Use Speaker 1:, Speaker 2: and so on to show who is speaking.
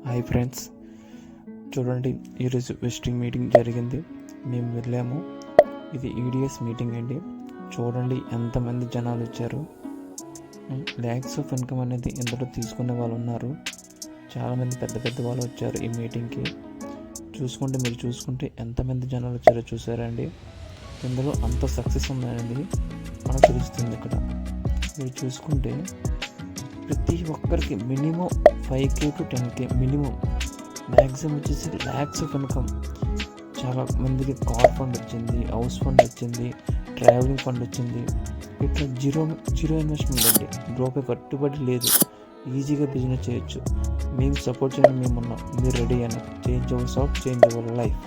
Speaker 1: Hi friends, చూడండి ఈరోజు visiting meeting జరిగింది. మేము వెళ్ళాము. ఇది ఈడిఎస్ మీటింగ్ అండి. చూడండి ఎంతమంది జనాలు వచ్చారు. ల్యాక్స్ ఆఫ్ ఇన్కమ్ అనేది ఇందులో తీసుకునే వాళ్ళు ఉన్నారు. చాలామంది పెద్ద పెద్ద వాళ్ళు వచ్చారు ఈ మీటింగ్కి. మీరు చూసుకుంటే ఎంతమంది జనాలు వచ్చారో చూసారండి. ఇందులో అంత సక్సెస్ ఉందనేది మనకు తెలుస్తుంది. ఇక్కడ మీరు చూసుకుంటే ప్రతి ఒక్కరికి minimum 5K to 10K minimum, maximum వచ్చేసి ల్యాక్స్ ఆఫ్ ఇన్కమ్. చాలా మందికి కార్ ఫండ్ వచ్చింది, హౌస్ ఫండ్ వచ్చింది, ట్రావెలింగ్ ఫండ్ వచ్చింది. ఇట్లా జీరో ఇన్వెస్ట్మెంట్ అండి. రూపాయి కట్టుబడి లేదు. ఈజీగా బిజినెస్ చేయొచ్చు. మేము సపోర్ట్ చేయడం, మేము ఉన్నాం. మీరు రెడీ అయినా change our soft, change our life.